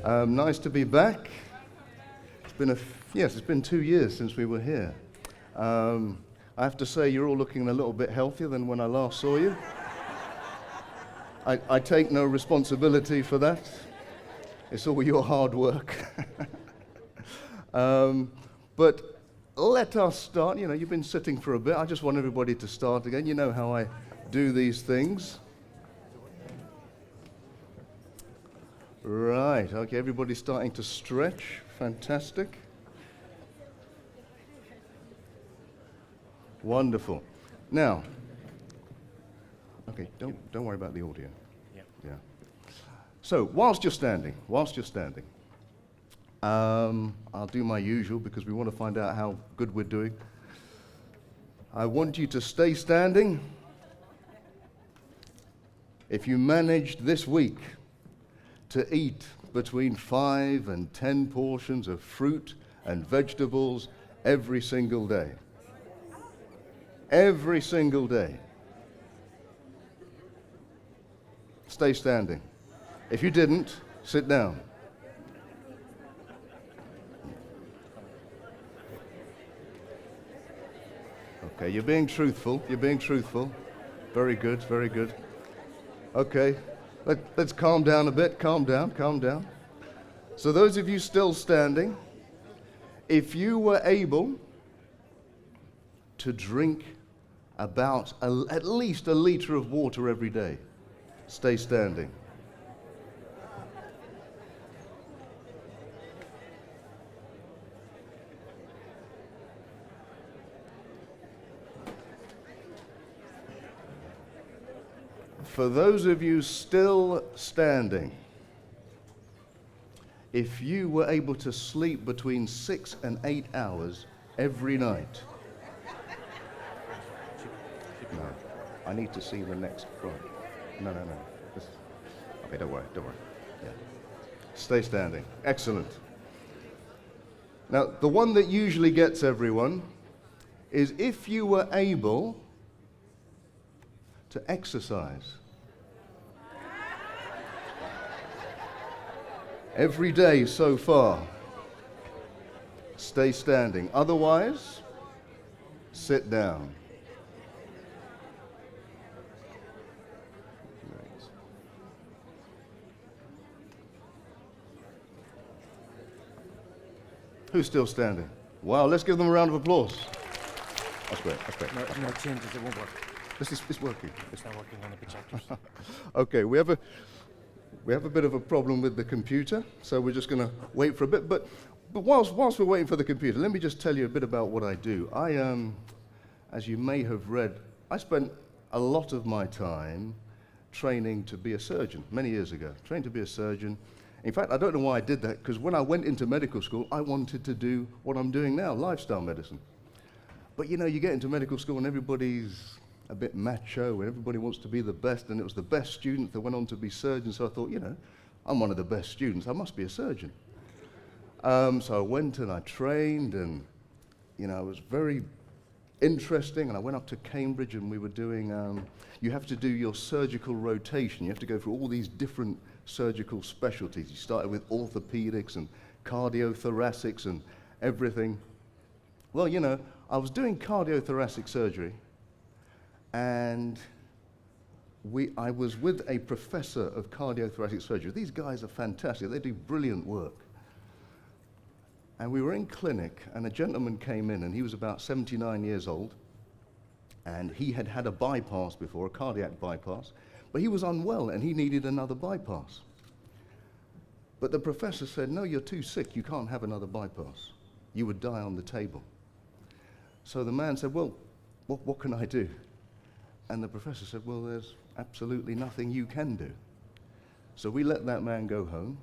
Nice to be back. It's been 2 years since we were here. I have to say you're all looking a little bit healthier than when I last saw you. I take no responsibility for that. It's all your hard work. But let us start. You know, you've been sitting for a bit. I just want everybody to start again. You know how I do these things. Right, okay, everybody's starting to stretch. Fantastic. Wonderful. Now, okay, don't worry about the audio. Yeah. So, whilst you're standing, I'll do my usual because we want to find out how good we're doing. I want you to stay standing. If you managed this week to eat between 5 and 10 portions of fruit and vegetables every single day. Every single day. Stay standing. If you didn't, sit down. Okay, you're being truthful. Very good, very good. Okay. Let's calm down a bit. Calm down. So those of you still standing, if you were able to drink about at least a liter of water every day, stay standing. For those of you still standing, if you were able to sleep between 6 and 8 hours every night. No, I need to see the next front. No. Okay, don't worry. Yeah. Stay standing. Excellent. Now, the one that usually gets everyone is if you were able to exercise every day so far. Stay standing. Otherwise, sit down. Right. Who's still standing? Wow, let's give them a round of applause. That's great. No changes, it won't work. It's working. It's not working on the projectors. Okay, we have a bit of a problem with the computer, so we're just going to wait for a bit. But whilst we're waiting for the computer, let me just tell you a bit about what I do. As you may have read, I spent a lot of my time training to be a surgeon many years ago. Trained to be a surgeon. In fact, I don't know why I did that, because when I went into medical school, I wanted to do what I'm doing now, lifestyle medicine. But you know, you get into medical school and everybody's a bit macho and everybody wants to be the best, and it was the best student that went on to be surgeons, so I thought, you know, I'm one of the best students, I must be a surgeon. So I went and I trained, and you know, it was very interesting, and I went up to Cambridge and we were doing, you have to do your surgical rotation, you have to go through all these different surgical specialties. You started with orthopedics and cardiothoracics and everything. Well, you know, I was doing cardiothoracic surgery, and I was with a professor of cardiothoracic surgery. These guys are fantastic. They do brilliant work. And we were in clinic, and a gentleman came in, and he was about 79 years old, and he had had a bypass before, a cardiac bypass, but he was unwell, and he needed another bypass. But the professor said, no, you're too sick. You can't have another bypass. You would die on the table. So the man said, well, what can I do? And the professor said, well, there's absolutely nothing you can do. So we let that man go home,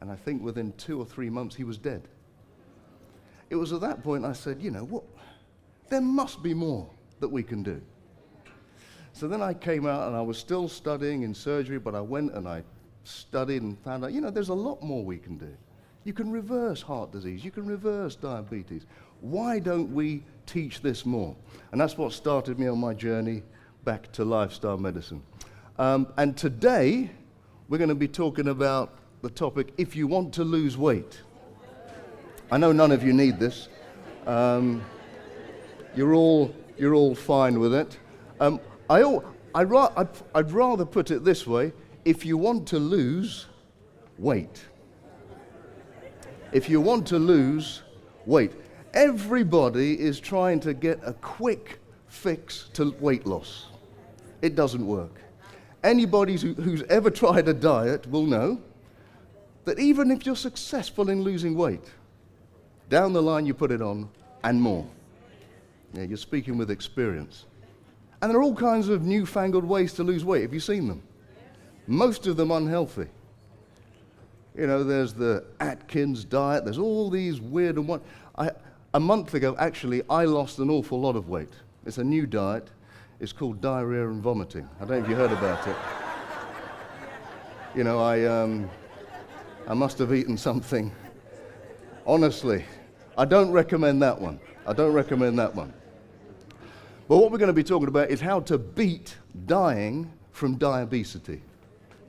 and I think within 2 or 3 months he was dead. It was at that point I said, you know what, there must be more that we can do. So then I came out and I was still studying in surgery, but I went and I studied and found out, you know, there's a lot more we can do. You can reverse heart disease, you can reverse diabetes. Why don't we teach this more? And that's what started me on my journey back to lifestyle medicine. And today, we're going to be talking about the topic, if you want to lose weight. I know none of you need this. You're all fine with it. I'd rather put it this way, if you want to lose weight. If you want to lose weight. Everybody is trying to get a quick fix to weight loss. It doesn't work. Anybody who's ever tried a diet will know that even if you're successful in losing weight, down the line you put it on and more. Yeah, you're speaking with experience. And there are all kinds of newfangled ways to lose weight. Have you seen them? Most of them unhealthy. You know, there's the Atkins diet, there's all these weird and what. A month ago, actually, I lost an awful lot of weight. It's a new diet. It's called diarrhea and vomiting. I don't know if you heard about it. You know, I must have eaten something. Honestly, I don't recommend that one. I don't recommend that one. But what we're going to be talking about is how to beat dying from diabesity.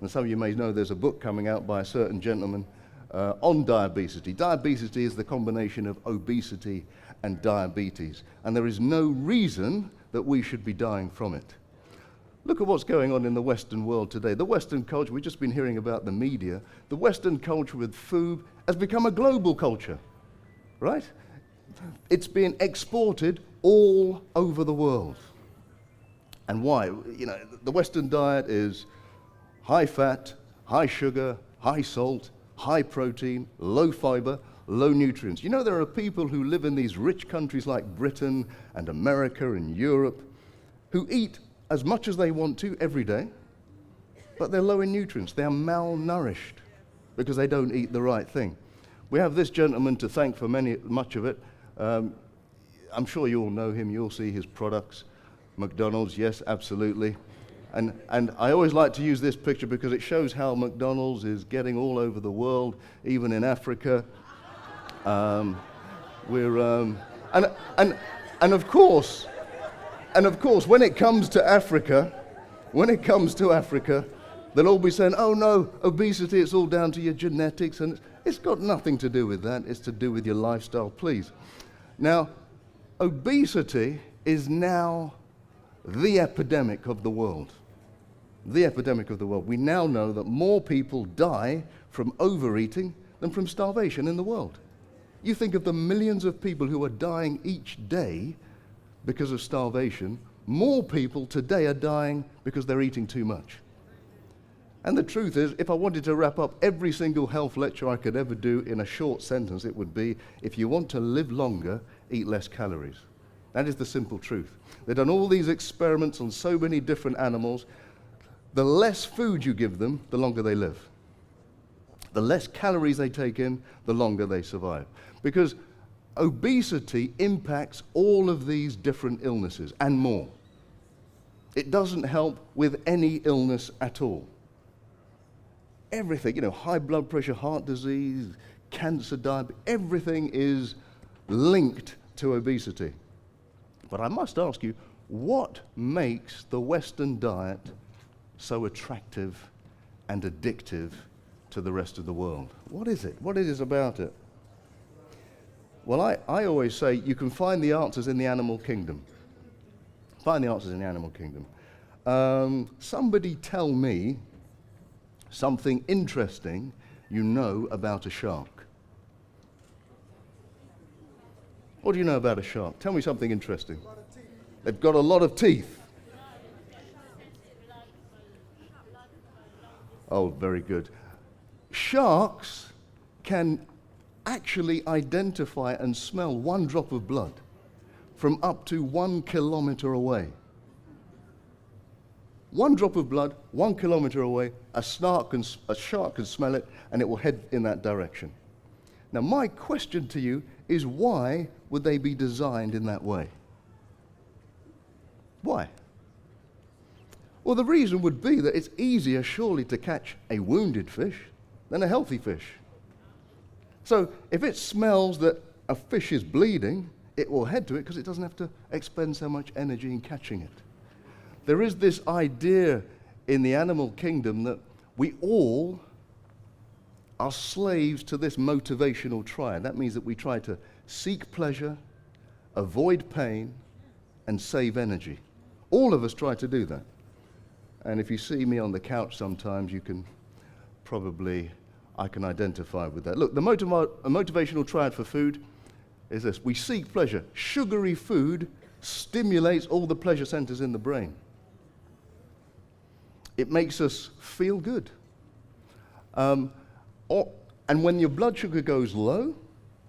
And some of you may know there's a book coming out by a certain gentleman on diabesity. Diabesity is the combination of obesity and diabetes. And there is no reason that we should be dying from it. Look at what's going on in the Western world today. The Western culture, we've just been hearing about the media. The Western culture with food has become a global culture, right? It's being exported all over the world. And why? You know, the Western diet is high fat, high sugar, high salt, high protein, low fiber, low nutrients. You know, there are people who live in these rich countries like Britain and America and Europe who eat as much as they want to every day, but they're low in nutrients. They're malnourished because they don't eat the right thing. We have this gentleman to thank for much of it. I'm sure you all know him. You'll see his products. McDonald's, yes, absolutely. And I always like to use this picture because it shows how McDonald's is getting all over the world, even in Africa. And of course, when it comes to Africa, they'll all be saying, "Oh no, obesity, it's all down to your genetics," and it's got nothing to do with that. It's to do with your lifestyle, please. Now, obesity is now the epidemic of the world. The epidemic of the world. We now know that more people die from overeating than from starvation in the world. You think of the millions of people who are dying each day because of starvation. More people today are dying because they're eating too much. And the truth is, if I wanted to wrap up every single health lecture I could ever do in a short sentence, it would be, if you want to live longer, eat less calories. That is the simple truth. They've done all these experiments on so many different animals. The less food you give them, the longer they live. The less calories they take in, the longer they survive. Because obesity impacts all of these different illnesses and more. It doesn't help with any illness at all. Everything, you know, high blood pressure, heart disease, cancer, diabetes, everything is linked to obesity. But I must ask you, what makes the Western diet so attractive and addictive to the rest of the world? What is it? What is it about it? Well, I always say you can find the answers in the animal kingdom. Find the answers in the animal kingdom. Somebody tell me something interesting you know about a shark. What do you know about a shark? Tell me something interesting. They've got a lot of teeth. Oh, very good. Sharks can actually identify and smell one drop of blood from up to 1 kilometer away. 1 drop of blood, 1 kilometer away, a shark can smell it, and it will head in that direction. Now, my question to you is, why would they be designed in that way? Why? Well, the reason would be that it's easier, surely, to catch a wounded fish than a healthy fish. So, if it smells that a fish is bleeding, it will head to it because it doesn't have to expend so much energy in catching it. There is this idea in the animal kingdom that we all are slaves to this motivational triad. That means that we try to seek pleasure, avoid pain, and save energy. All of us try to do that. And if you see me on the couch sometimes, you can probably, I can identify with that. Look, a motivational triad for food is this. We seek pleasure. Sugary food stimulates all the pleasure centers in the brain. It makes us feel good. And when your blood sugar goes low,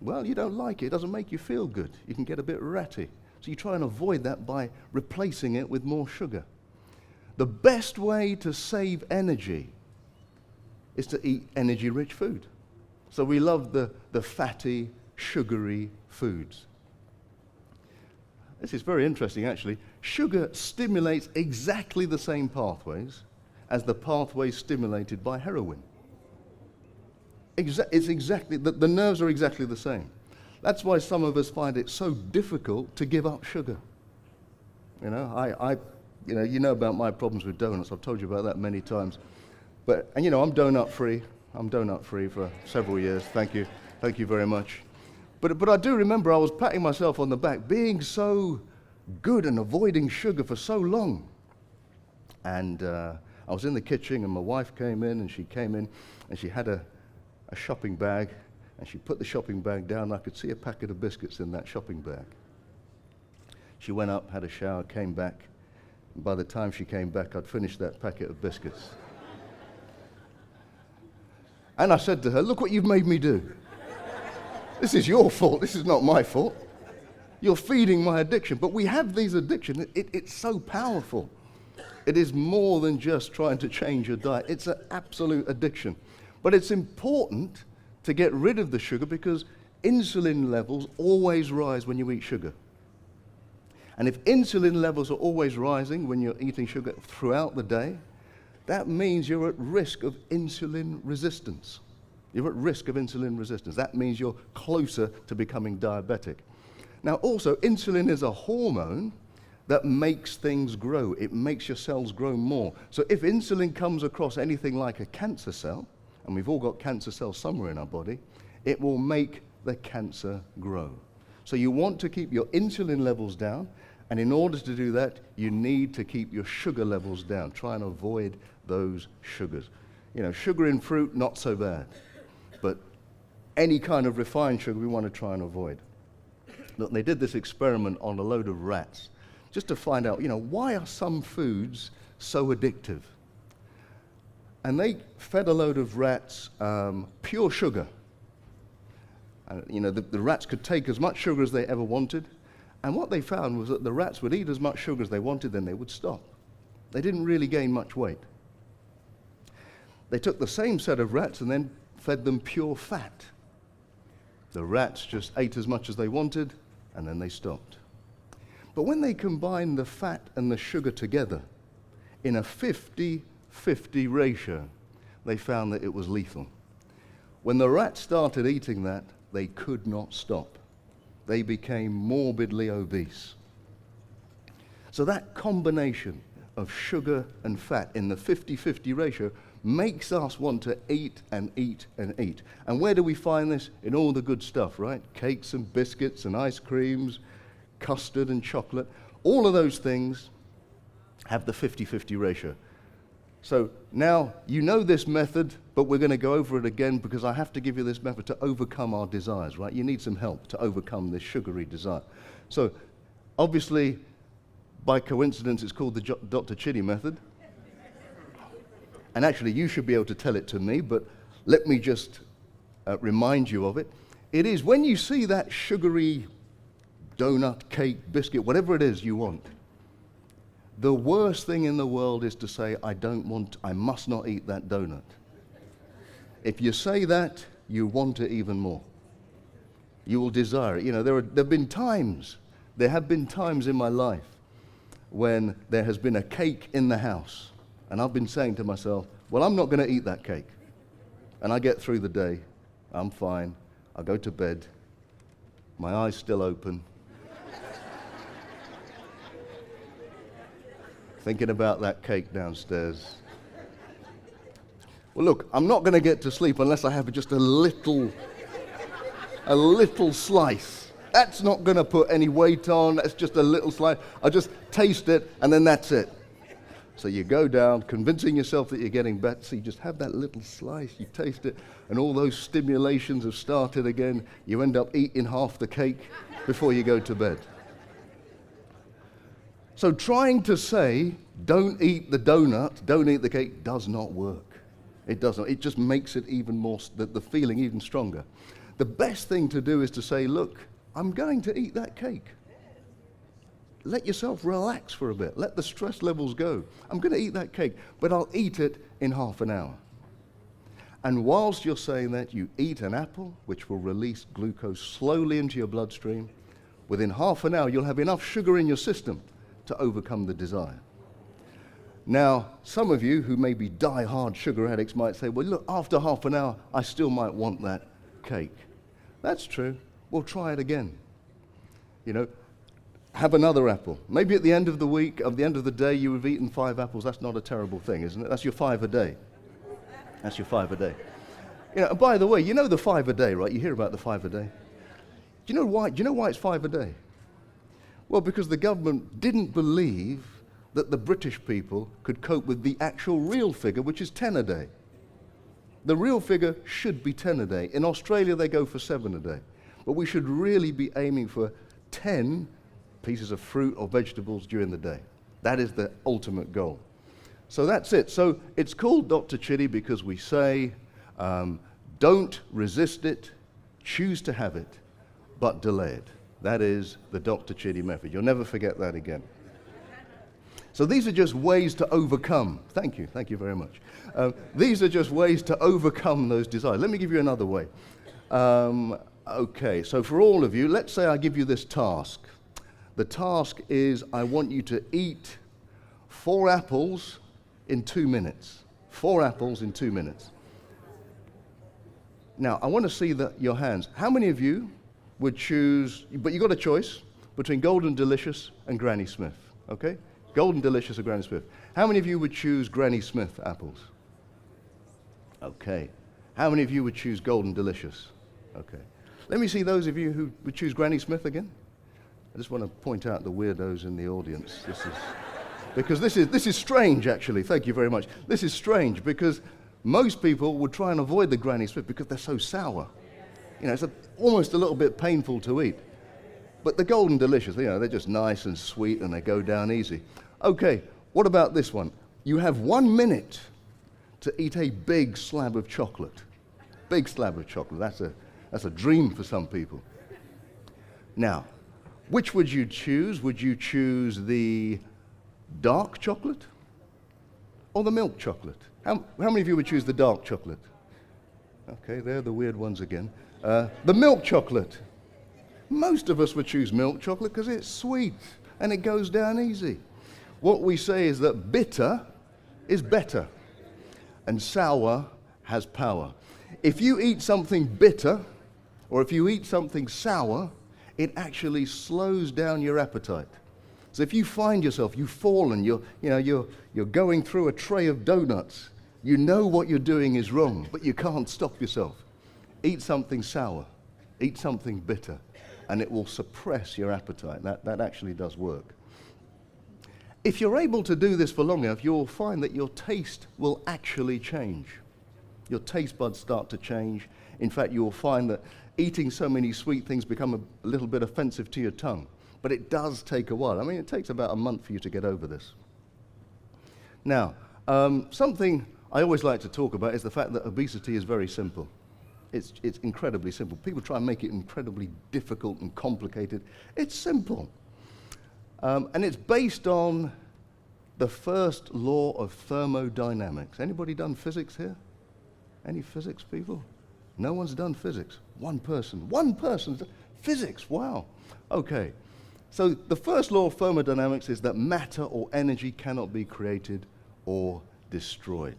well, you don't like it. It doesn't make you feel good. You can get a bit ratty. So you try and avoid that by replacing it with more sugar. The best way to save energy is to eat energy-rich food. So we love the fatty, sugary foods. This is very interesting, actually. Sugar stimulates exactly the same pathways as the pathways stimulated by heroin. It's exactly, the nerves are exactly the same. That's why some of us find it so difficult to give up sugar. You know, you know about my problems with donuts. I've told you about that many times. And you know, I'm donut free. I'm donut free for several years. Thank you very much. But I do remember I was patting myself on the back, being so good and avoiding sugar for so long. And I was in the kitchen, and my wife came in, and she had a shopping bag, and she put the shopping bag down, and I could see a packet of biscuits in that shopping bag. She went up, had a shower, came back, and by the time she came back, I'd finished that packet of biscuits. And I said to her, "Look what you've made me do. This is your fault, this is not my fault. You're feeding my addiction." But we have these addictions, it's so powerful. It is more than just trying to change your diet, it's an absolute addiction. But it's important to get rid of the sugar because insulin levels always rise when you eat sugar. And if insulin levels are always rising when you're eating sugar throughout the day, that means you're at risk of insulin resistance. You're at risk of insulin resistance. That means you're closer to becoming diabetic. Now also, insulin is a hormone that makes things grow. It makes your cells grow more. So if insulin comes across anything like a cancer cell, and we've all got cancer cells somewhere in our body, it will make the cancer grow. So you want to keep your insulin levels down, and in order to do that, you need to keep your sugar levels down. Try and avoid those sugars. You know, sugar in fruit, not so bad. But any kind of refined sugar we want to try and avoid. Look, they did this experiment on a load of rats, just to find out, you know, why are some foods so addictive? And they fed a load of rats pure sugar. And, you know, the rats could take as much sugar as they ever wanted. And what they found was that the rats would eat as much sugar as they wanted, then they would stop. They didn't really gain much weight. They took the same set of rats and then fed them pure fat. The rats just ate as much as they wanted, and then they stopped. But when they combined the fat and the sugar together in a 50-50 ratio, they found that it was lethal. When the rats started eating that, they could not stop. They became morbidly obese. So that combination of sugar and fat in the 50-50 ratio makes us want to eat and eat and eat. And where do we find this? In all the good stuff, right? Cakes and biscuits and ice creams, custard and chocolate. All of those things have the 50-50 ratio. So now you know this method, but we're going to go over it again because I have to give you this method to overcome our desires, right? You need some help to overcome this sugary desire. So obviously, by coincidence, it's called the Dr. Chidi method. And actually, you should be able to tell it to me, but let me just remind you of it. It is when you see that sugary donut, cake, biscuit, whatever it is you want, the worst thing in the world is to say, I must not eat that donut. If you say that, you want it even more. You will desire it. You know, there have been times in my life when there has been a cake in the house, and I've been saying to myself, well, I'm not going to eat that cake. And I get through the day, I'm fine, I go to bed, my eyes still open, thinking about that cake downstairs. Well, look, I'm not going to get to sleep unless I have just a little slice. That's not going to put any weight on. That's just a little slice. I'll just taste it, and then that's it. So you go down, convincing yourself that you're getting better. So you just have that little slice, you taste it, and all those stimulations have started again. You end up eating half the cake before you go to bed. So trying to say, don't eat the donut, don't eat the cake, does not work. It doesn't. It just makes it even more, the feeling even stronger. The best thing to do is to say, look, I'm going to eat that cake. Let yourself relax for a bit. Let the stress levels go. I'm going to eat that cake, but I'll eat it in half an hour. And whilst you're saying that, you eat an apple, which will release glucose slowly into your bloodstream. Within half an hour, you'll have enough sugar in your system to overcome the desire. Now, some of you who may be die-hard sugar addicts might say, well, look, after half an hour, I still might want that cake. That's true. We'll try it again. You know, have another apple. Maybe at the end of the week, at the end of the day, you have eaten 5 apples. That's not a terrible thing, isn't it? That's your 5 a day. That's your 5 a day. You know, by the way, you know the 5 a day, right? You hear about the 5 a day. Do you know why? Do you know why it's 5 a day? Well, because the government didn't believe that the British people could cope with the actual real figure, which is 10 a day. The real figure should be 10 a day. In Australia, they go for 7 a day. But we should really be aiming for 10 pieces of fruit or vegetables during the day. That is the ultimate goal. So that's it. So it's called Dr. Chitty because we say, don't resist it, choose to have it, but delay it. That is the Dr. Chitty method. You'll never forget that again. So these are just ways to overcome. Thank you very much. These are just ways to overcome those desires. Let me give you another way. Okay, so for all of you, let's say I give you this task. The task is I want you to eat 4 apples in 2 minutes. 4 apples in 2 minutes. Now, I want to see your hands. How many of you would choose, but you got a choice between Golden Delicious and Granny Smith, okay? Golden Delicious or Granny Smith. How many of you would choose Granny Smith apples? Okay. How many of you would choose Golden Delicious? Okay. Let me see those of you who would choose Granny Smith again. I just want to point out the weirdos in the audience. Because this is strange, actually. Thank you very much. This is strange because most people would try and avoid the Granny Smith because they're so sour. You know, it's almost a little bit painful to eat. But the Golden Delicious, you know, they're just nice and sweet and they go down easy. Okay, what about this one? You have 1 minute to eat a big slab of chocolate. Big slab of chocolate. That's a dream for some people. Now, which would you choose? Would you choose the dark chocolate or the milk chocolate? How many of you would choose the dark chocolate? Okay, they're the weird ones again. The milk chocolate. Most of us would choose milk chocolate because it's sweet and it goes down easy. What we say is that bitter is better and sour has power. If you eat something bitter or if you eat something sour, it actually slows down your appetite. So if you find yourself, you've fallen, you're going through a tray of donuts, you know what you're doing is wrong, but you can't stop yourself. Eat something sour, eat something bitter, and it will suppress your appetite. That actually does work. If you're able to do this for long enough, you'll find that your taste will actually change. Your taste buds start to change. In fact, you'll find that eating so many sweet things become a little bit offensive to your tongue. But it does take a while. I mean, it takes about a month for you to get over this. Now, something I always like to talk about is the fact that obesity is very simple. It's incredibly simple. People try and make it incredibly difficult and complicated. It's simple. And it's based on the first law of thermodynamics. Anybody done physics here? Any physics people? No one's done physics. One person. Physics, wow. Okay. So the first law of thermodynamics is that matter or energy cannot be created or destroyed.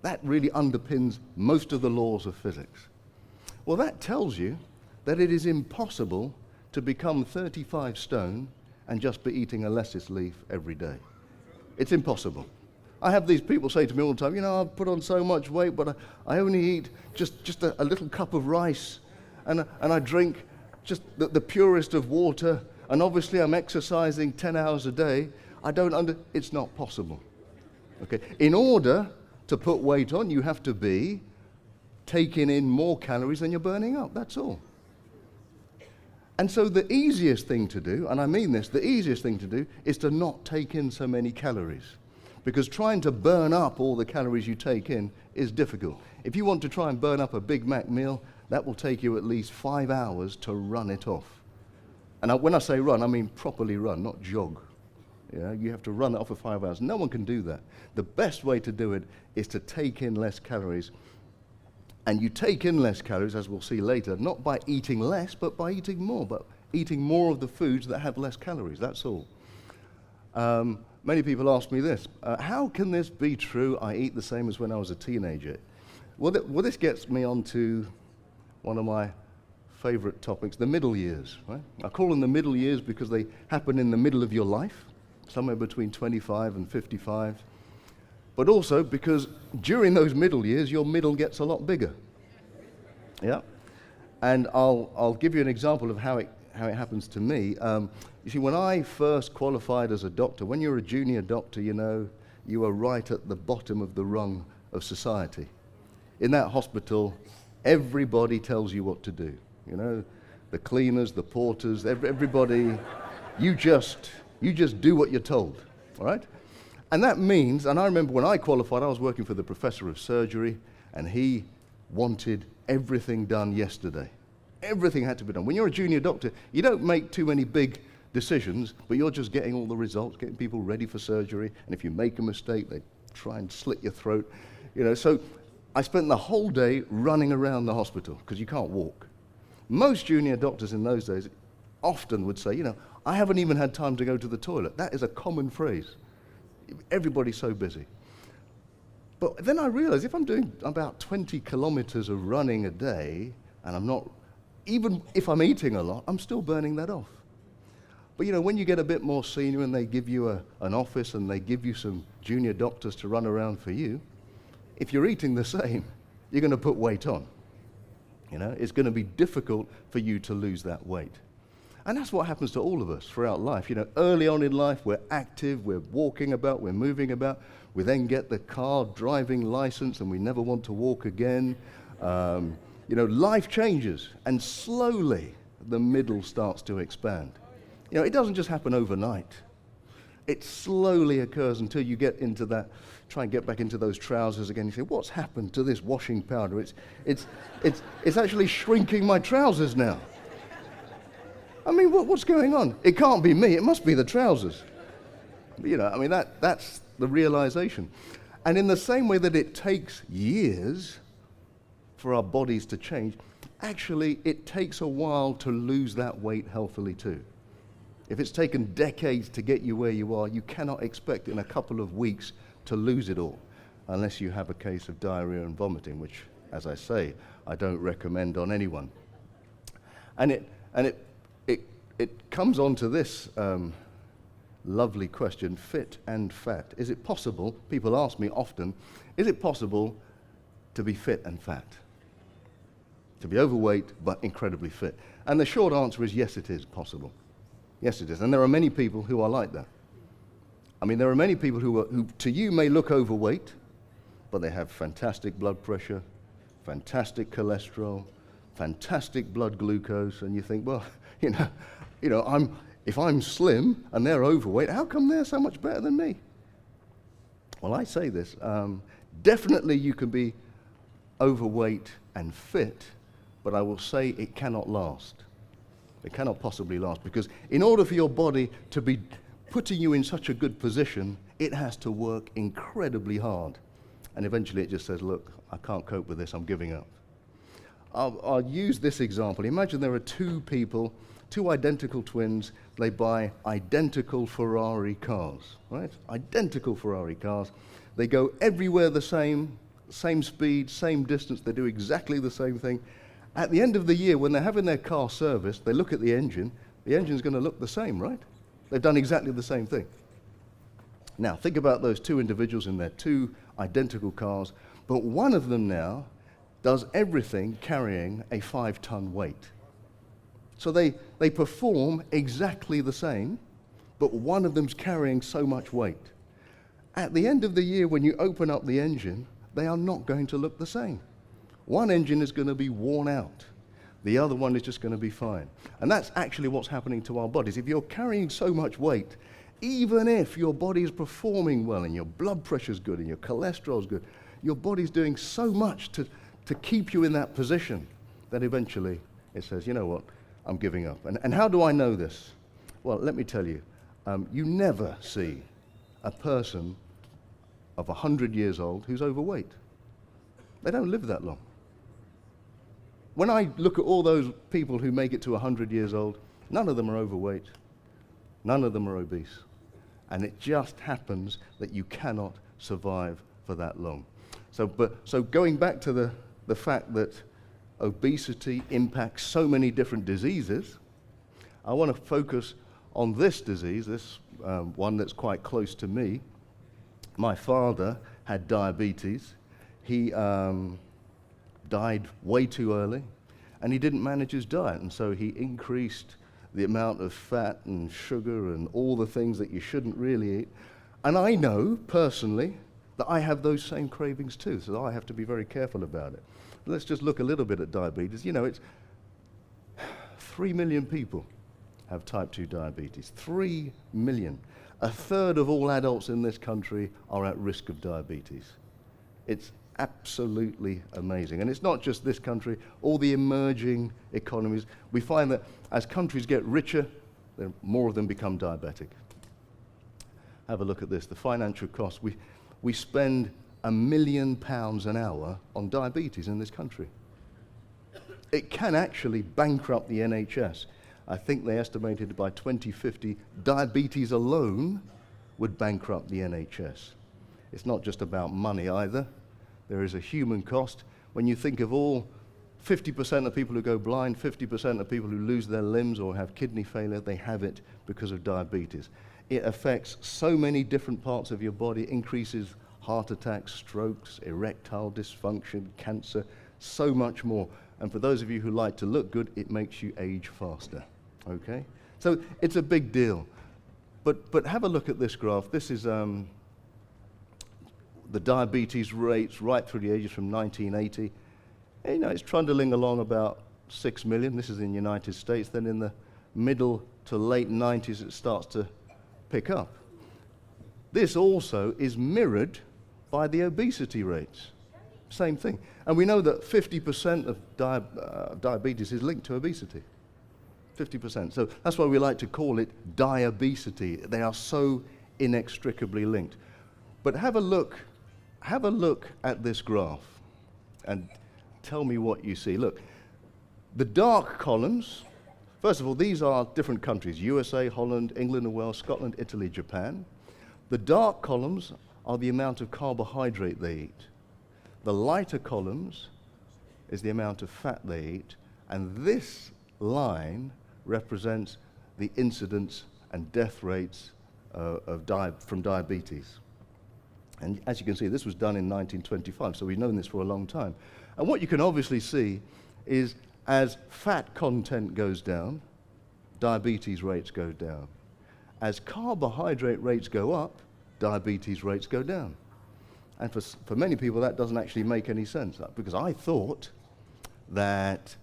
That really underpins most of the laws of physics. Well, that tells you that it is impossible to become 35 stone and just be eating a lettuce leaf every day. It's impossible. I have these people say to me all the time, I've put on so much weight, but I only eat just a little cup of rice, and I drink just the purest of water, and obviously I'm exercising 10 hours a day. It's not possible. Okay, in order to put weight on, you have to be taking in more calories than you're burning up, that's all. And so the easiest thing to do, and I mean this, the easiest thing to do is to not take in so many calories. Because trying to burn up all the calories you take in is difficult. If you want to try and burn up a Big Mac meal, that will take you at least 5 hours to run it off. And when I say run, I mean properly run, not jog. You have to run it off for 5 hours. No one can do that. The best way to do it is to take in less calories. And you take in less calories, as we'll see later, not by eating less, but by eating more, but eating more of the foods that have less calories, that's all. Many people ask me this, how can this be true? I eat the same as when I was a teenager. Well, this gets me onto one of my favorite topics, the middle years, right? I call them the middle years because they happen in the middle of your life, somewhere between 25 and 55. But also because during those middle years, your middle gets a lot bigger. Yeah? And I'll give you an example of how it happens to me. You see, when I first qualified as a doctor, when you're a junior doctor, you are right at the bottom of the rung of society. In that hospital, everybody tells you what to do. The cleaners, the porters, everybody, you just do what you're told, all right? And that means, and I remember when I qualified, I was working for the professor of surgery, and he wanted everything done yesterday. Everything had to be done. When you're a junior doctor, you don't make too many big decisions, but you're just getting all the results, getting people ready for surgery, and if you make a mistake, they try and slit your throat. So I spent the whole day running around the hospital, because you can't walk. Most junior doctors in those days often would say, I haven't even had time to go to the toilet. That is a common phrase. Everybody's so busy. But then I realized if I'm doing about 20 kilometers of running a day, and I'm not, even if I'm eating a lot, I'm still burning that off. But when you get a bit more senior and they give you an office and they give you some junior doctors to run around for you, if you're eating the same, you're going to put weight on. It's going to be difficult for you to lose that weight. And that's what happens to all of us throughout life. Early on in life, we're active, we're walking about, we're moving about. We then get the car driving license and we never want to walk again. Life changes, and slowly the middle starts to expand. It doesn't just happen overnight. It slowly occurs until you get into that, try and get back into those trousers again. You say, what's happened to this washing powder? It's actually shrinking my trousers now. I mean, what's going on? It can't be me, it must be the trousers. That's the realization. And in the same way that it takes years for our bodies to change, actually it takes a while to lose that weight healthily too. If it's taken decades to get you where you are, you cannot expect in a couple of weeks to lose it all, unless you have a case of diarrhea and vomiting, which, as I say, I don't recommend on anyone. And it comes on to this lovely question, fit and fat. Is it possible, people ask me often, is it possible to be fit and fat? To be overweight but incredibly fit? And the short answer is yes, it is possible. Yes, it is. And there are many people who are like that. I mean, there are many people who to you may look overweight, but they have fantastic blood pressure, fantastic cholesterol, fantastic blood glucose, and you think, well, if I'm slim and they're overweight, how come they're so much better than me? Well, I say this, definitely you can be overweight and fit, but I will say it cannot last. It cannot possibly last, because in order for your body to be putting you in such a good position, it has to work incredibly hard. And eventually it just says, look, I can't cope with this, I'm giving up. I'll use this example. Imagine there are two people, two identical twins, they buy identical Ferrari cars, right? Identical Ferrari cars. They go everywhere the same speed, same distance, they do exactly the same thing. At the end of the year, when they're having their car serviced, they look at the engine's going to look the same, right? They've done exactly the same thing. Now, think about those two individuals in their two identical cars, but one of them now does everything carrying a 5-ton weight. So they perform exactly the same, but one of them's carrying so much weight. At the end of the year, when you open up the engine, they are not going to look the same. One engine is going to be worn out. The other one is just going to be fine. And that's actually what's happening to our bodies. If you're carrying so much weight, even if your body is performing well and your blood pressure's good and your cholesterol's good, your body's doing so much to keep you in that position that eventually it says, you know what, I'm giving up. And how do I know this? Well, let me tell you, you never see a person of 100 years old who's overweight. They don't live that long. When I look at all those people who make it to 100 years old, none of them are overweight, none of them are obese. And it just happens that you cannot survive for that long. So going back to the fact that obesity impacts so many different diseases, I want to focus on this disease, this one that's quite close to me. My father had diabetes. He died way too early, and he didn't manage his diet, and so he increased the amount of fat and sugar and all the things that you shouldn't really eat. And I know, personally, that I have those same cravings too, so I have to be very careful about it. Let's just look a little bit at diabetes. You know, it's 3 million people have type 2 diabetes. 3 million. A third of all adults in this country are at risk of diabetes. It's absolutely amazing. And it's not just this country, all the emerging economies. We find that as countries get richer, more of them become diabetic. Have a look at this, the financial cost. We spend £1 million an hour on diabetes in this country. It can actually bankrupt the NHS. I think they estimated by 2050, diabetes alone would bankrupt the NHS. It's not just about money either. There is a human cost. When you think of all 50% of people who go blind, 50% of people who lose their limbs or have kidney failure, they have it because of diabetes. It affects so many different parts of your body, increases heart attacks, strokes, erectile dysfunction, cancer, so much more. And for those of you who like to look good, it makes you age faster, okay? So it's a big deal. But have a look at this graph. This is the diabetes rates right through the ages from 1980. You know, it's trundling along about 6 million. This is in the United States. Then in the middle to late 90s, it starts to pick up. This also is mirrored by the obesity rates. Same thing. And we know that 50% of diabetes is linked to obesity. 50%. So that's why we like to call it diabesity. They are so inextricably linked. But have a look at this graph and tell me what you see. Look, the dark columns, first of all, these are different countries, USA, Holland, England and Wales, Scotland, Italy, Japan. The dark columns are the amount of carbohydrate they eat. The lighter columns is the amount of fat they eat, and this line represents the incidence and death rates from diabetes. And as you can see, this was done in 1925, so we've known this for a long time. And what you can obviously see is as fat content goes down, diabetes rates go down. As carbohydrate rates go up, diabetes rates go down. And for many people, that doesn't actually make any sense, because I thought that,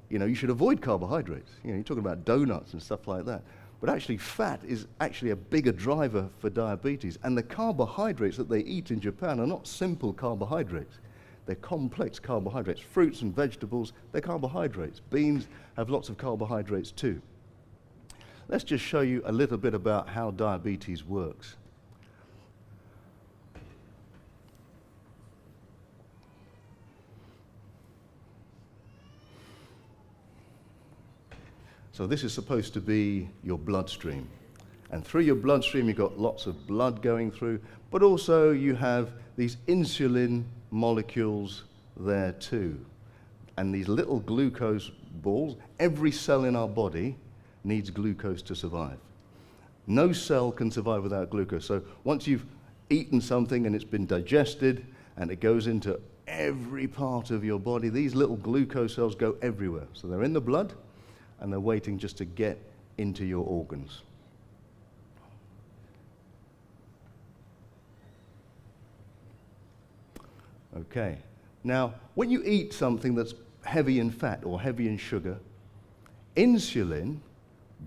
you know, you should avoid carbohydrates. You know, you're talking about donuts and stuff like that. But actually, fat is actually a bigger driver for diabetes. And the carbohydrates that they eat in Japan are not simple carbohydrates. They're complex carbohydrates. Fruits and vegetables, they're carbohydrates. Beans have lots of carbohydrates too. Let's just show you a little bit about how diabetes works. So this is supposed to be your bloodstream. And through your bloodstream, you've got lots of blood going through, but also you have these insulin molecules there too. And these little glucose balls, every cell in our body needs glucose to survive. No cell can survive without glucose. So once you've eaten something and it's been digested and it goes into every part of your body, these little glucose cells go everywhere. So they're in the blood and they're waiting just to get into your organs. Okay. Now, when you eat something that's heavy in fat or heavy in sugar, insulin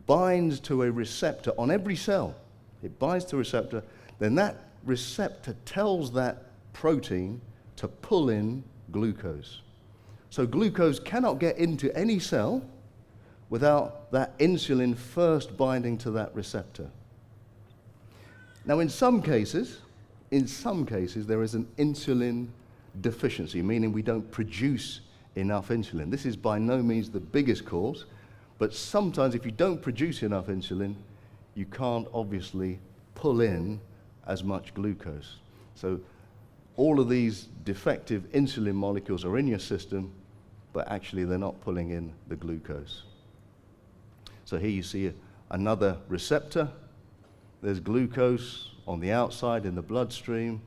binds to a receptor on every cell. It binds to a receptor, then that receptor tells that protein to pull in glucose. So glucose cannot get into any cell without that insulin first binding to that receptor. Now in some cases, there is an insulin deficiency, meaning we don't produce enough insulin. This is by no means the biggest cause, but sometimes if you don't produce enough insulin, you can't obviously pull in as much glucose. So all of these defective insulin molecules are in your system, but actually they're not pulling in the glucose. So here you see another receptor. There's glucose on the outside in the bloodstream.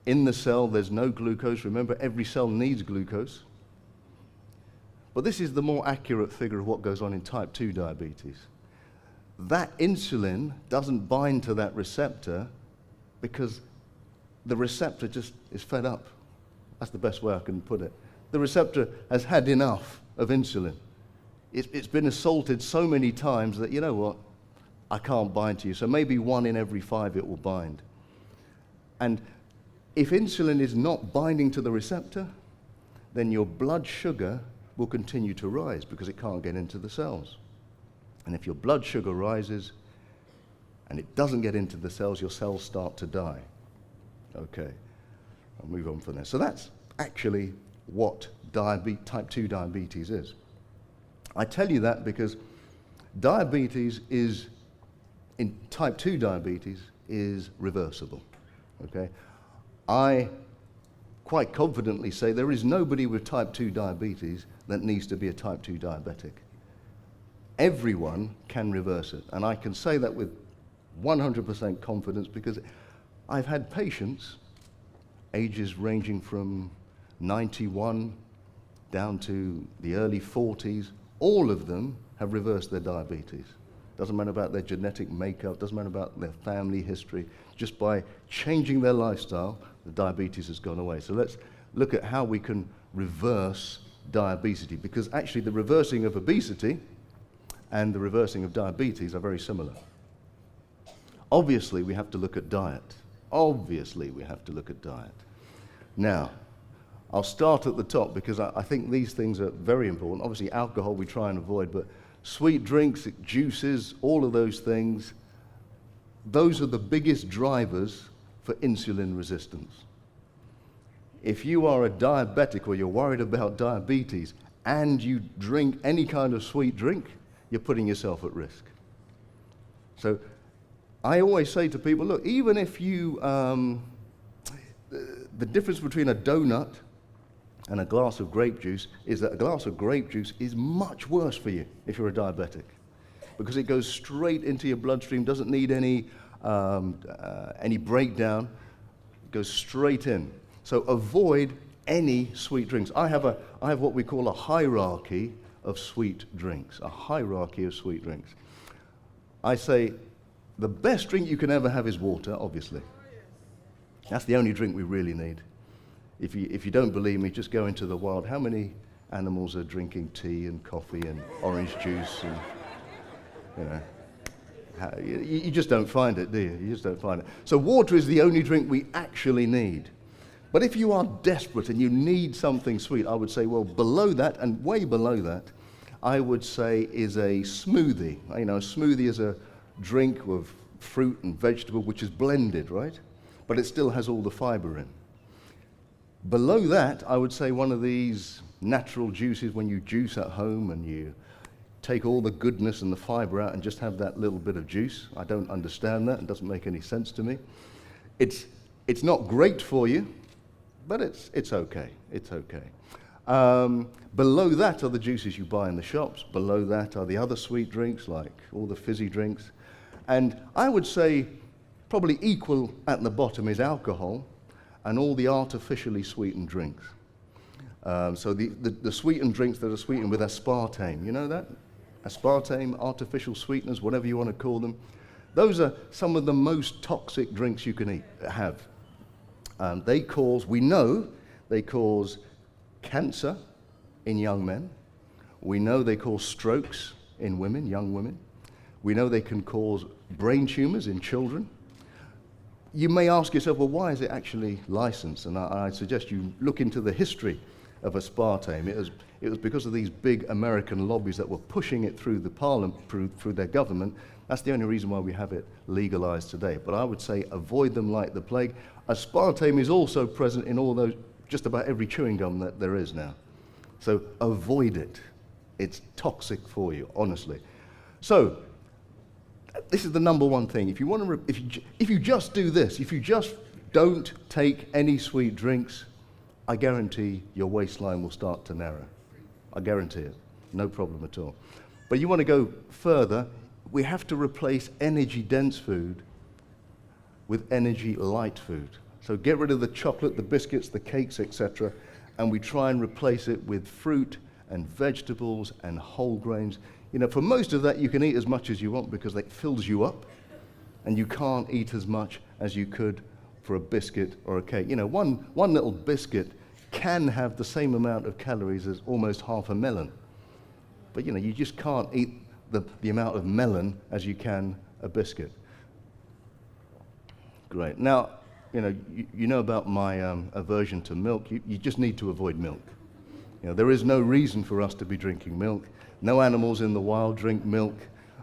In the cell, there's no glucose. Remember, every cell needs glucose. But this is the more accurate figure of what goes on in type 2 diabetes. That insulin doesn't bind to that receptor because the receptor just is fed up. That's the best way I can put it. The receptor has had enough of insulin. It's been assaulted so many times that, you know what, I can't bind to you. So maybe 1 in every 5 it will bind. And if insulin is not binding to the receptor, then your blood sugar will continue to rise because it can't get into the cells. And if your blood sugar rises and it doesn't get into the cells, your cells start to die. Okay, I'll move on from there. So that's actually what type 2 diabetes is. I tell you that because diabetes is, in type 2 diabetes, is reversible. Okay, I quite confidently say there is nobody with type 2 diabetes that needs to be a type 2 diabetic. Everyone can reverse it, and I can say that with 100% confidence because I've had patients ages ranging from 91 down to the early 40s. All of them have reversed their diabetes. Doesn't matter about their genetic makeup, doesn't matter about their family history. Just by changing their lifestyle, the diabetes has gone away. So let's look at how we can reverse diabetes, because actually the reversing of obesity and the reversing of diabetes are very similar. Obviously, we have to look at diet. Now, I'll start at the top because I think these things are very important. Obviously, alcohol we try and avoid, but sweet drinks, juices, all of those things, those are the biggest drivers for insulin resistance. If you are a diabetic or you're worried about diabetes and you drink any kind of sweet drink, you're putting yourself at risk. So I always say to people, look, even if you, the difference between a donut and a glass of grape juice is that a glass of grape juice is much worse for you if you're a diabetic because it goes straight into your bloodstream, doesn't need any breakdown, it goes straight in. So avoid any sweet drinks. I have what we call a hierarchy of sweet drinks, I say the best drink you can ever have is water, obviously. That's the only drink we really need. If you don't believe me, just go into the wild. How many animals are drinking tea and coffee and orange juice? And, you just don't find it, do you? You just don't find it. So water is the only drink we actually need. But if you are desperate and you need something sweet, I would say, well, below that and way below that, I would say is a smoothie. A smoothie is a drink of fruit and vegetable which is blended, right? But it still has all the fiber in. Below that, I would say one of these natural juices when you juice at home and you take all the goodness and the fiber out and just have that little bit of juice. I don't understand that. It doesn't make any sense to me. It's not great for you, but it's okay. Below that are the juices you buy in the shops. Below that are the other sweet drinks, like all the fizzy drinks. And I would say probably equal at the bottom is alcohol and all the artificially sweetened drinks. So the sweetened drinks that are sweetened with aspartame, you know that? Aspartame, artificial sweeteners, whatever you want to call them. Those are some of the most toxic drinks you can have. We know they cause cancer in young men. We know they cause strokes in women, young women. We know they can cause brain tumors in children. You may ask yourself, well, why is it actually licensed? And I suggest you look into the history of aspartame. It was because of these big American lobbies that were pushing it through the parliament, through their government. That's the only reason why we have it legalized today. But I would say avoid them like the plague. Aspartame is also present in all those, just about every chewing gum that there is now. So avoid it. It's toxic for you, honestly. So this is the number one thing. If you want to, if you just do this, if you just don't take any sweet drinks, I guarantee your waistline will start to narrow. I guarantee it. No problem at all. But you want to go further, we have to replace energy-dense food with energy-light food. So get rid of the chocolate, the biscuits, the cakes, etc., and we try and replace it with fruit and vegetables and whole grains. You know, for most of that, you can eat as much as you want because it fills you up, and you can't eat as much as you could for a biscuit or a cake. You know, one little biscuit can have the same amount of calories as almost half a melon. But, you know, you just can't eat the amount of melon as you can a biscuit. Great. Now, you know about my aversion to milk. You just need to avoid milk. You know, there is no reason for us to be drinking milk. No animals in the wild drink milk,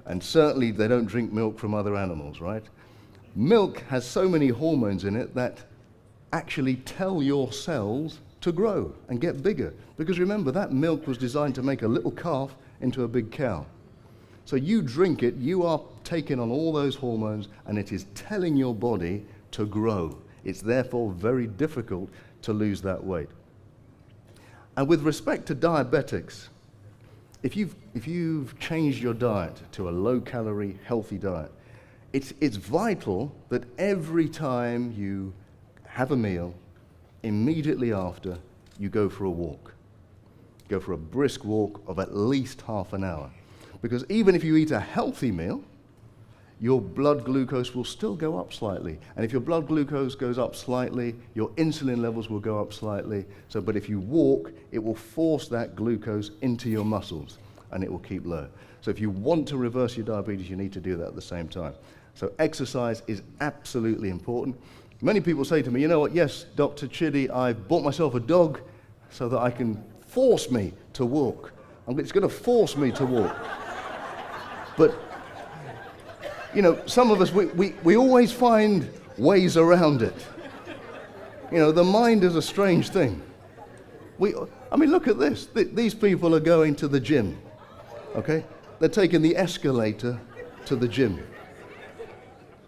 and certainly they don't drink milk from other animals, right? Milk has so many hormones in it that actually tell your cells to grow and get bigger. Because remember, that milk was designed to make a little calf into a big cow. So you drink it, you are taking on all those hormones, and it is telling your body to grow. It's therefore very difficult to lose that weight. And with respect to diabetics, if you've changed your diet to a low-calorie, healthy diet, it's vital that every time you have a meal, immediately after, you go for a walk. Go for a brisk walk of at least half an hour. Because even if you eat a healthy meal, your blood glucose will still go up slightly. And if your blood glucose goes up slightly, your insulin levels will go up slightly. But if you walk, it will force that glucose into your muscles, and it will keep low. So if you want to reverse your diabetes, you need to do that at the same time. So exercise is absolutely important. Many people say to me, you know what, yes, Dr. Chidi, I've bought myself a dog so that I can force me to walk. It's going to force me to walk. But, you know, some of us, we always find ways around it. You know, the mind is a strange thing. Look at this. These people are going to the gym, okay? They're taking the escalator to the gym.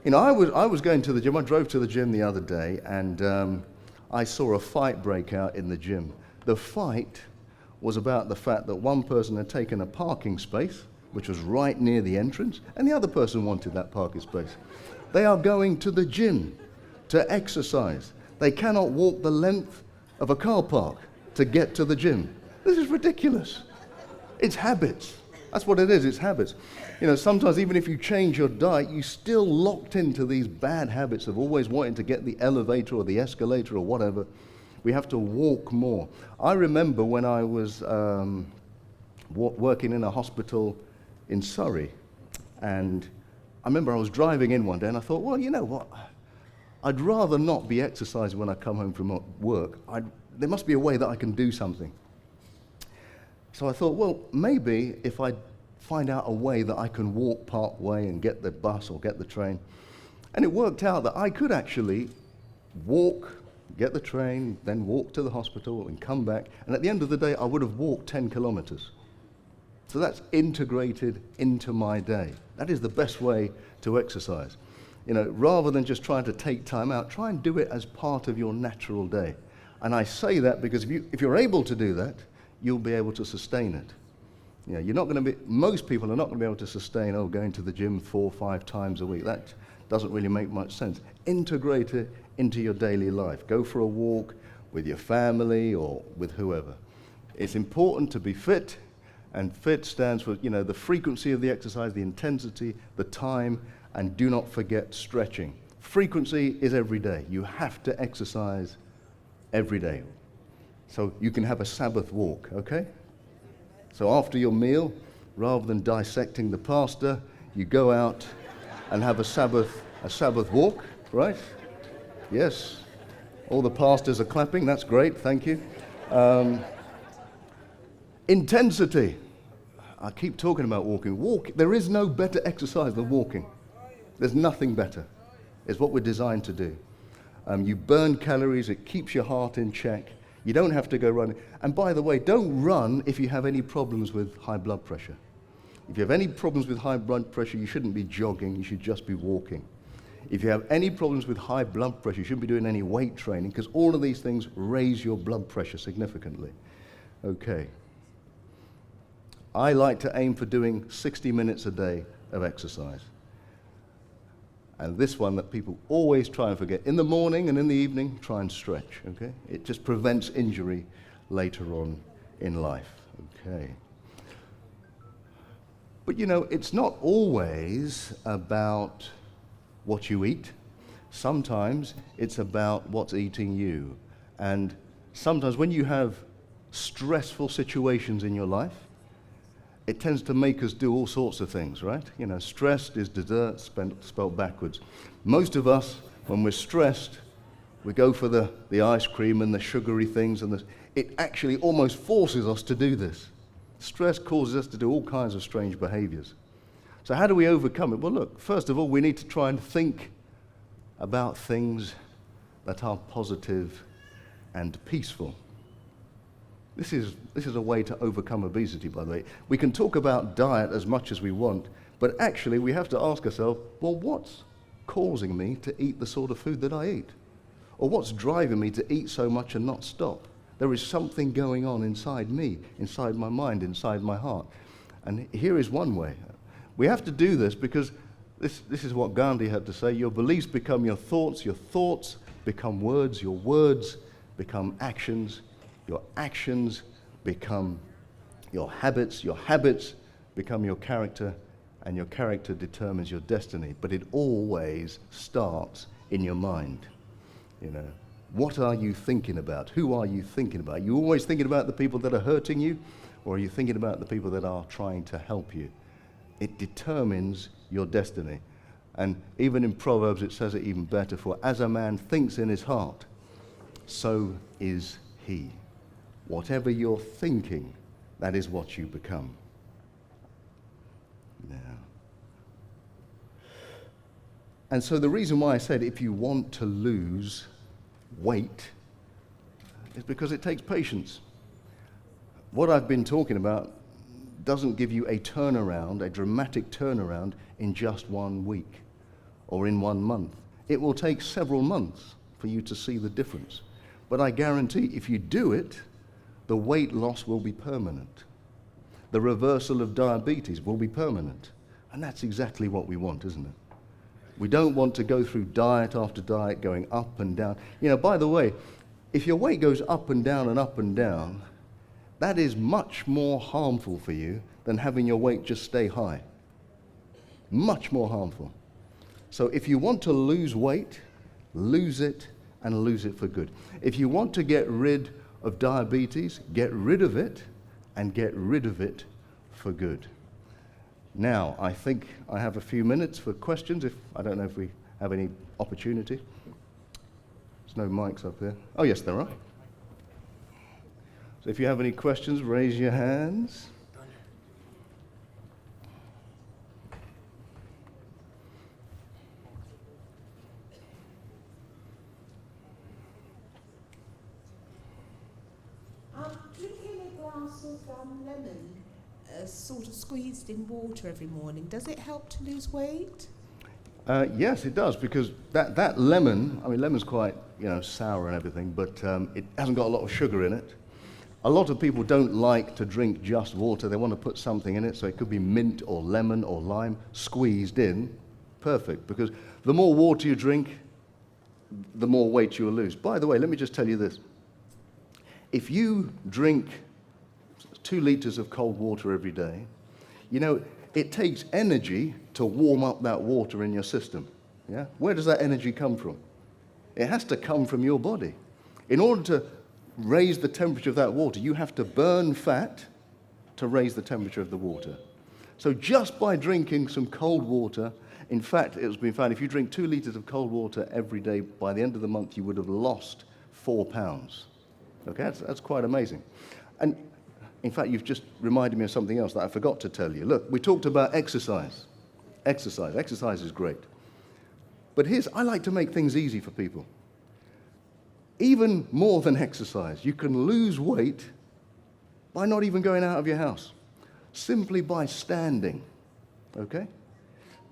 You know, I was going to the gym. I drove to the gym the other day, and I saw a fight break out in the gym. The fight was about the fact that one person had taken a parking space, which was right near the entrance, and the other person wanted that parking space. They are going to the gym to exercise. They cannot walk the length of a car park to get to the gym. This is ridiculous. It's habits. That's what it is, it's habits. You know, sometimes even if you change your diet, you're still locked into these bad habits of always wanting to get the elevator or the escalator or whatever. We have to walk more. I remember when I was working in a hospital in Surrey, and I remember I was driving in one day and I thought, well, you know what? I'd rather not be exercising when I come home from work. There must be a way that I can do something. So I thought, well, maybe if I find out a way that I can walk part way and get the bus or get the train. And it worked out that I could actually walk, get the train, then walk to the hospital and come back. And at the end of the day, I would have walked 10 kilometers. So that's integrated into my day. That is the best way to exercise. You know, rather than just trying to take time out, try and do it as part of your natural day. And I say that because if you're able to do that, you'll be able to sustain it. You know, you're not going to be, most people are not going to be able to sustain, going to the gym 4 or 5 times a week. That doesn't really make much sense. Integrate it into your daily life. Go for a walk with your family or with whoever. It's important to be fit, and fit stands for, you know, the frequency of the exercise, the intensity, the time, and do not forget stretching. Frequency is every day. You have to exercise every day. So you can have a Sabbath walk, okay? So after your meal, rather than dissecting the pastor, you go out and have a Sabbath walk, right? Yes. All the pastors are clapping. That's great. Thank you. Intensity. I keep talking about walking. There is no better exercise than walking. There's nothing better. It's what we're designed to do. You burn calories. It keeps your heart in check. You don't have to go running. And by the way, don't run if you have any problems with high blood pressure. If you have any problems with high blood pressure, you shouldn't be jogging. You should just be walking. If you have any problems with high blood pressure, you shouldn't be doing any weight training, because all of these things raise your blood pressure significantly. Okay. I like to aim for doing 60 minutes a day of exercise. And this one that people always try and forget. In the morning and in the evening, try and stretch, okay? It just prevents injury later on in life, okay? But you know, it's not always about what you eat. Sometimes it's about what's eating you. And sometimes when you have stressful situations in your life, it tends to make us do all sorts of things, right? You know, stressed is dessert spelled backwards. Most of us, when we're stressed, we go for the ice cream and the sugary things, and it actually almost forces us to do this. Stress causes us to do all kinds of strange behaviors. So how do we overcome it? Well, look, first of all, we need to try and think about things that are positive and peaceful. This is a way to overcome obesity, by the way. We can talk about diet as much as we want, but actually we have to ask ourselves, well, what's causing me to eat the sort of food that I eat? Or what's driving me to eat so much and not stop? There is something going on inside me, inside my mind, inside my heart. And here is one way. We have to do this because this is what Gandhi had to say. Your beliefs become your thoughts become words, your words become actions, your actions become your habits become your character, and your character determines your destiny. But it always starts in your mind. You know, what are you thinking about? Who are you thinking about? Are you always thinking about the people that are hurting you, or are you thinking about the people that are trying to help you? It determines your destiny. And even in Proverbs it says it even better, for as a man thinks in his heart, so is he. Whatever you're thinking, that is what you become. Now. And so the reason why I said if you want to lose weight is because it takes patience. What I've been talking about doesn't give you a turnaround, a dramatic turnaround in just 1 week or in 1 month. It will take several months for you to see the difference. But I guarantee if you do it, the weight loss will be permanent. The reversal of diabetes will be permanent. And that's exactly what we want, isn't it? We don't want to go through diet after diet, going up and down. You know, by the way, if your weight goes up and down and up and down, that is much more harmful for you than having your weight just stay high. Much more harmful. So if you want to lose weight, lose it and lose it for good. If you want to get rid of diabetes, get rid of it and get rid of it for good. Now, I think I have a few minutes for questions. I don't know if we have any opportunity. There's no mics up here. Oh, yes, there are. So if you have any questions, raise your hands. Drinking a glass of lemon, sort of squeezed in water every morning, does it help to lose weight? Yes, it does, because that lemon, I mean, lemon's quite, sour and everything, but it hasn't got a lot of sugar in it. A lot of people don't like to drink just water. They want to put something in it, so it could be mint or lemon or lime squeezed in. Perfect, because the more water you drink, the more weight you'll lose. By the way, let me just tell you this. If you drink 2 liters of cold water every day, you know, it takes energy to warm up that water in your system. Yeah? Where does that energy come from? It has to come from your body. In order to raise the temperature of that water, you have to burn fat to raise the temperature of the water. So just by drinking some cold water, in fact, it's been found if you drink 2 liters of cold water every day, by the end of the month, you would have lost 4 pounds. Okay, that's quite amazing. And in fact, you've just reminded me of something else that I forgot to tell you. Look, we talked about exercise. Exercise is great. But I like to make things easy for people. Even more than exercise, you can lose weight by not even going out of your house. Simply by standing, okay?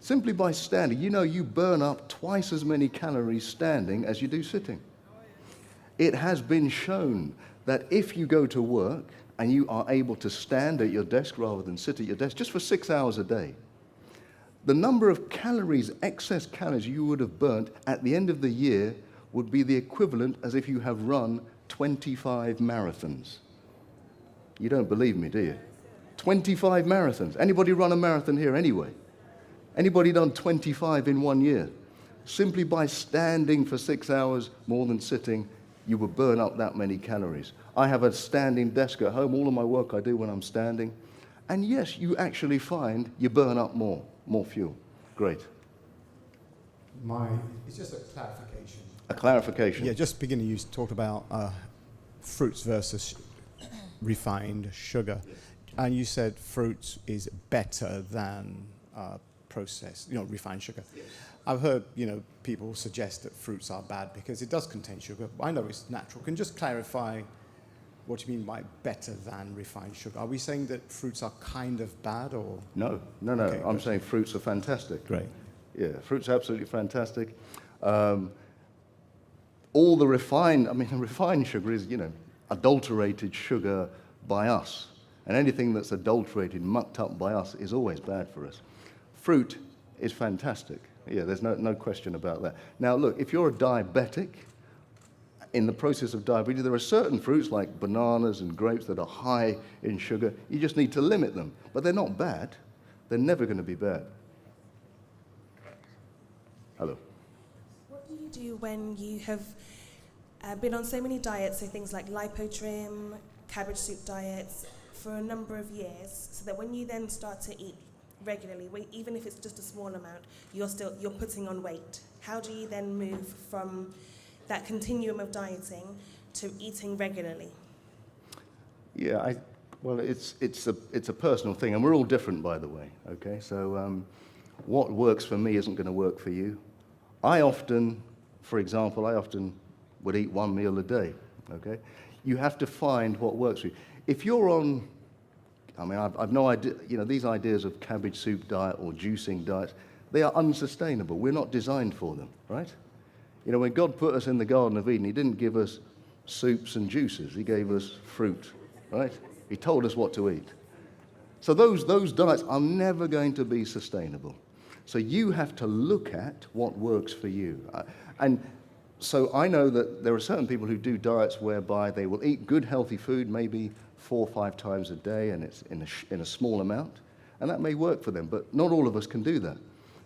Simply by standing. You know, you burn up twice as many calories standing as you do sitting. It has been shown that if you go to work and you are able to stand at your desk rather than sit at your desk just for 6 hours a day, the number of calories, excess calories you would have burnt at the end of the year would be the equivalent as if you have run 25 marathons. You don't believe me, do you? 25 marathons. Anybody run a marathon here anyway? Anybody done 25 in 1 year? Simply by standing for 6 hours more than sitting, you will burn up that many calories. I have a standing desk at home. All of my work I do when I'm standing. And yes, you actually find you burn up more fuel. Great. It's just a clarification. A clarification. Yeah, just beginning, you talked about fruits versus refined sugar. And you said fruits is better than processed, refined sugar. Yes. I've heard, people suggest that fruits are bad because it does contain sugar. I know it's natural. Can you just clarify what you mean by better than refined sugar? Are we saying that fruits are kind of bad or? No. Okay, I'm saying fruits are fantastic. Great. Yeah, fruits are absolutely fantastic. All the refined sugar is, adulterated sugar by us. And anything that's adulterated, mucked up by us is always bad for us. Fruit is fantastic. Yeah, there's no question about that. Now, look, if you're a diabetic, in the process of diabetes, there are certain fruits like bananas and grapes that are high in sugar. You just need to limit them. But they're not bad. They're never going to be bad. Hello. What do you do when you have been on so many diets, so things like lipotrim, cabbage soup diets, for a number of years, so that when you then start to eat regularly, even if it's just a small amount, you're putting on weight? How do you then move from that continuum of dieting to eating regularly? Yeah, it's a personal thing, and we're all different, by the way. Okay, so what works for me isn't going to work for you. For example, I often would eat 1 meal a day. Okay, you have to find what works for you. If you're on, I've no idea. These ideas of cabbage soup diet or juicing diets, they are unsustainable. We're not designed for them, right? When God put us in the Garden of Eden, He didn't give us soups and juices. He gave us fruit, right? He told us what to eat. So those diets are never going to be sustainable. So you have to look at what works for you. And so I know that there are certain people who do diets whereby they will eat good, healthy food, maybe 4 or 5 times a day, and it's in a small amount. And that may work for them, but not all of us can do that.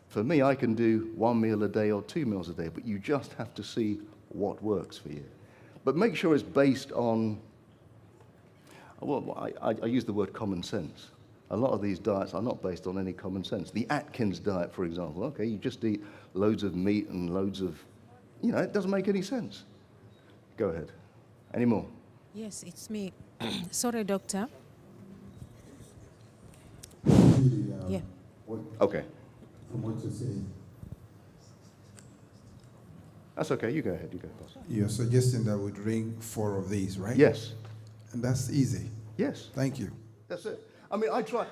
For me, I can do 1 meal a day or 2 meals a day, but you just have to see what works for you. But make sure it's based on, I use the word common sense. A lot of these diets are not based on any common sense. The Atkins diet, for example, okay, you just eat loads of meat and loads of, it doesn't make any sense. Go ahead. Any more? Yes, it's me. Sorry, doctor. Yeah. Okay. From what you're saying, That's okay. You go ahead. You go first. you're suggesting that we drink 4 of these, right? Yes. And that's easy. Yes. Thank you. That's it. I try.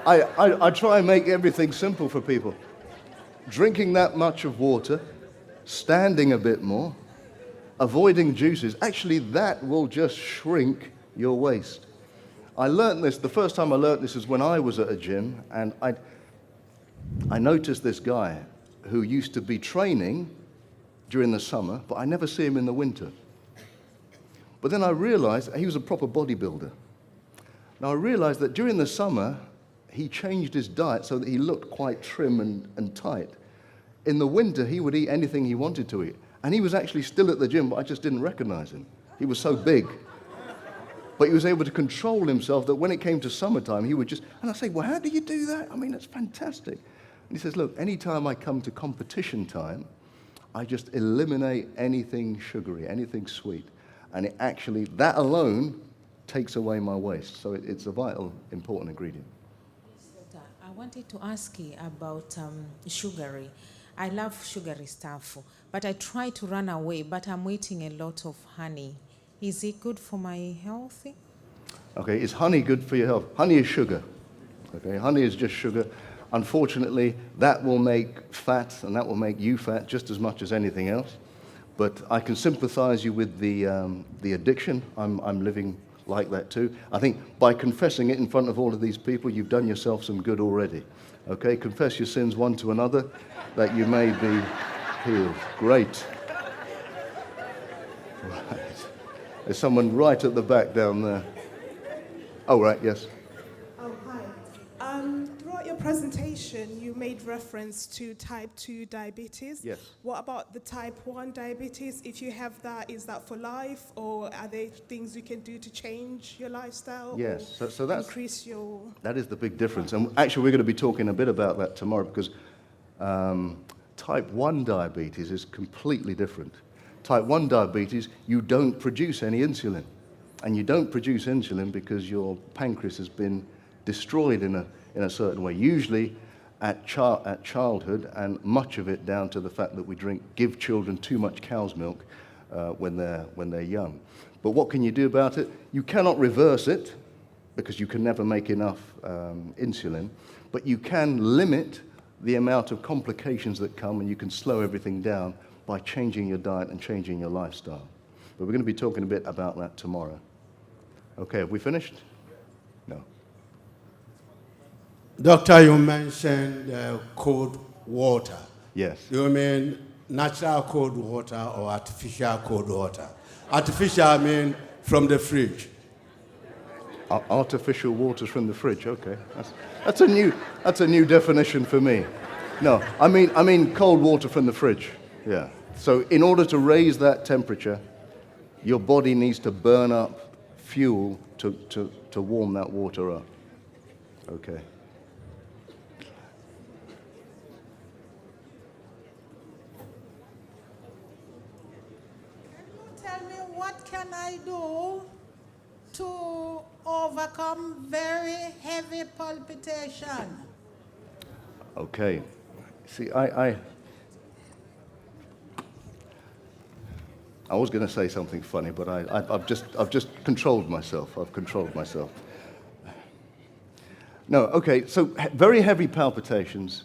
I try and make everything simple for people. Drinking that much of water, standing a bit more, avoiding juices, actually that will just shrink your waist. I learned this, the first time I learned this is when I was at a gym, and I noticed this guy who used to be training during the summer, but I never see him in the winter. But then I realized he was a proper bodybuilder. Now I realized that during the summer, he changed his diet so that he looked quite trim and tight. In the winter, he would eat anything he wanted to eat. And he was actually still at the gym, but I just didn't recognize him. He was so big. But he was able to control himself that when it came to summertime, he would just, and I say, well, how do you do that? I mean, it's fantastic. And he says, look, anytime I come to competition time, I just eliminate anything sugary, anything sweet. And it actually, that alone takes away my waste. So it's a vital, important ingredient. Doctor, I wanted to ask you about sugary. I love sugary stuff, but I try to run away, but I'm eating a lot of honey. Is it good for my health? Okay, is honey good for your health? Honey is sugar. Okay, honey is just sugar. Unfortunately, that will make fat, and that will make you fat just as much as anything else. But I can sympathize you with the addiction. I'm living like that too. I think by confessing it in front of all of these people, you've done yourself some good already. Okay, confess your sins one to another, that you may be healed. Great. Right. There's someone right at the back down there. Oh, right, yes. Oh, hi. Throughout your presentation, you made reference to type 2 diabetes. Yes. What about the type 1 diabetes? If you have that, is that for life, or are there things you can do to change your lifestyle? Yes, or so that's, increase your... that is the big difference. And actually, we're going to be talking a bit about that tomorrow, because type 1 diabetes is completely different. Type 1 diabetes, you don't produce any insulin. And you don't produce insulin because your pancreas has been destroyed in a certain way, usually at childhood, and much of it down to the fact that we give children too much cow's milk when they're young. But what can you do about it? You cannot reverse it, because you can never make enough insulin, but you can limit the amount of complications that come, and you can slow everything down by changing your diet and changing your lifestyle. But we're going to be talking a bit about that tomorrow. Okay, have we finished? No. Doctor, you mentioned cold water. Yes. You mean natural cold water or artificial cold water? Artificial, I mean from the fridge. Artificial waters from the fridge. Okay, that's a new definition for me. No, I mean cold water from the fridge. Yeah. So in order to raise that temperature, your body needs to burn up fuel to warm that water up. Okay. Tell me, what can I do to overcome very heavy palpitation? Okay. See, I was going to say something funny, but I've just controlled myself. I've controlled myself. No, okay, so very heavy palpitations,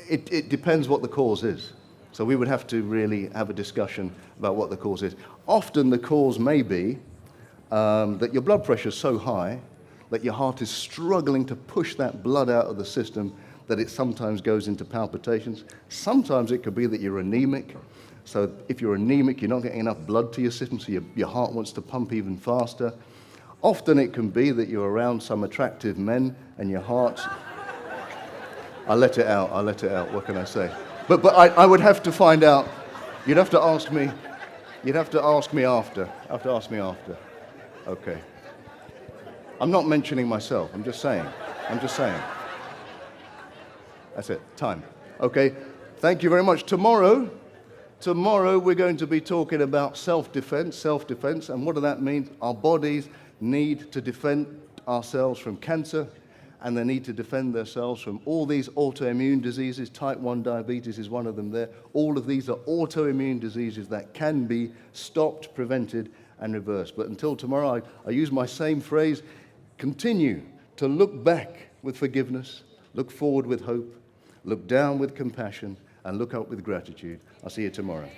it depends what the cause is. So we would have to really have a discussion about what the cause is. Often the cause may be that your blood pressure is so high that your heart is struggling to push that blood out of the system that it sometimes goes into palpitations. Sometimes it could be that you're anemic. So if you're anemic, you're not getting enough blood to your system, so your heart wants to pump even faster. Often it can be that you're around some attractive men and your heart... I'll let it out, what can I say? But I would have to find out. You'd have to ask me after. Okay. I'm not mentioning myself, I'm just saying. That's it, time. Okay, thank you very much. Tomorrow we're going to be talking about self-defense, and what does that mean? Our bodies need to defend ourselves from cancer, and they need to defend themselves from all these autoimmune diseases. Type 1 diabetes is one of them there. All of these are autoimmune diseases that can be stopped, prevented, and reversed. But until tomorrow, I use my same phrase: continue to look back with forgiveness, look forward with hope, look down with compassion, and look up with gratitude. I'll see you tomorrow.